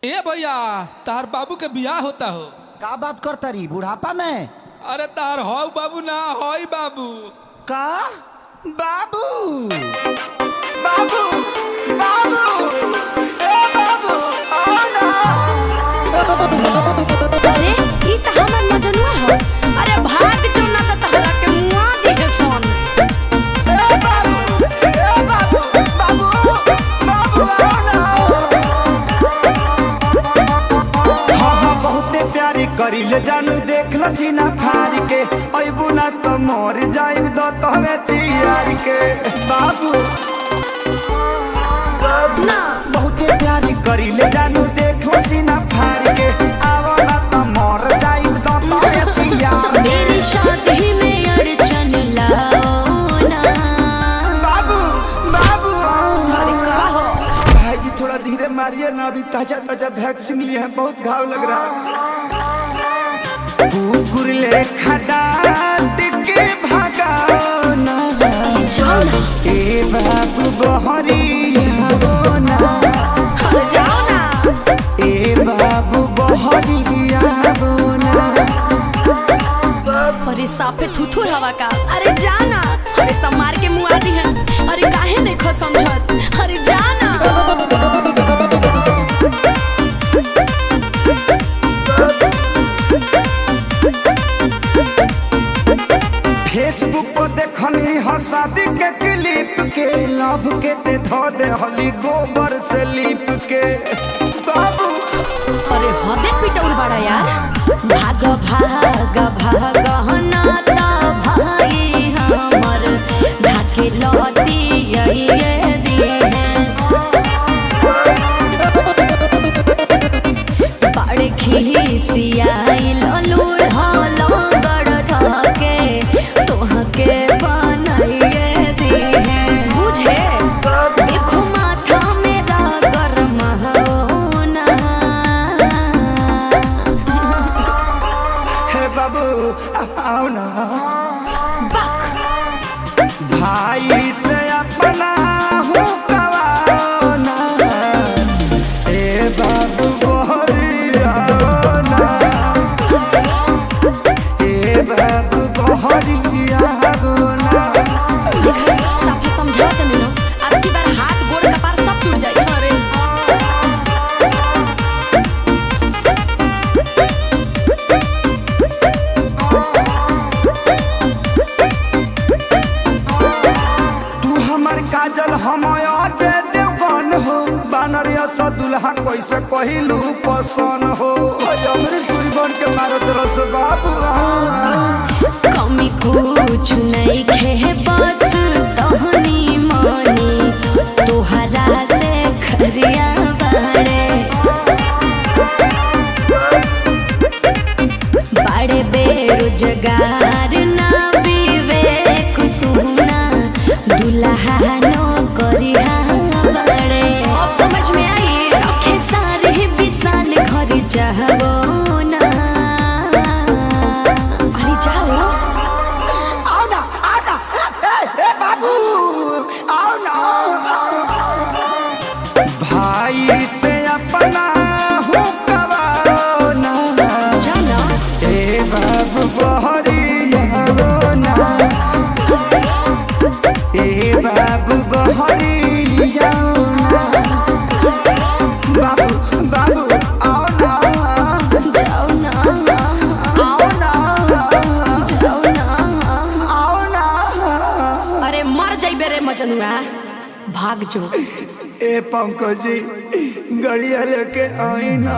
ए भैया तार बाबू के बियाह होता हो। का बात करता रही बुढ़ापा में? अरे तार हो बाबू ना होई बाबू। का बाबू बाबू बाबू ए बाबू आओ ना। अरे ई त हमर मजनुआ हो। अरे भाग जो ना त तहरा के मुआ देहे सोन। ए बाबू बाबू बाबू आओ ना। हाँ बहुते प्यारी करिले जानू देख ल सीना फाड़ के अइबू ना तो मर जाइब दो तहवे चियार के बाबू ना बहुते प्यारी करिले जानू देख ल सीना फाड़ के आवो ना तो मर जाइब दो तहवे चियार के मेरी शादी में अड़चन लाओ ना। बाबू बाबू अरे का हो? भाई जी थोड़ा धीरे मारिए ना, अभी ताजा ताजा वैक्सीन लिए हैं, बहुत घाव लग रहा है। कुकुर ले खडाट के भगाओ ना। जाओ ना। ए बाबू बहरिया बोना। अरे जाओ ना। ए बाबू बहरिया बोना। अरे साफे थुथुर हवा का। अरे जाना। अरे सब मार के मुआ दी है। अरे काहे नहीं खो समझत। अरे जाना। फेसबुक पर देखनी ह शादी के क्लिप के लव के ते धो दे हली गोबर से लीप के बाबू। अरे हदे पिटौल बड़ा यार। भाग भाग भाग नाता भाई हमर धाके लती ये दिए बड़े खिसियाई ललूर हलो गड़ धके तोहके बनाइए दिए बुझे। देखो माथा मेरा गरम होना। हे बाबू आओ ना। बक भाई से अपना हूँ कवाओ ना। ए बाबू बहरिया ना। ए बाबू बहरिया ना। साफे समझाओ तो नहीं अब की बार हाथ गोड़ कपार सब टूट जाए। अरे तू हमर काजल हम अजय देवगन हो। बानरिया सा दुल्हा कैसे कहिलू पसन हो। हमरे पूरी बन के मारत रस बाबू। कमी कुछ नहीं खे बस तहनी मनी तोहरा से खरिया बाड़े बड़े बेरोजगार ना विवेक सुना दुल्हा नो करिया बड़े। अब समझ में आई रखे सारे विशाल घर जाओ ना। अरे जाओ। आओ ना आओ ना। ए बाबू आओ ना। भाई से अपना हूँ कवाओ ना। जाना। ए बाबू बहरिया ना। ए बाबू बहरिया ना। बाबू बाबू आओ ना। जाओ ना। आओ ना। जाओ ना। आओ ना। अरे मर जाइबे रे मजनुआ। भाग जो। ए पंकज जी गड़िया लेके आई ना।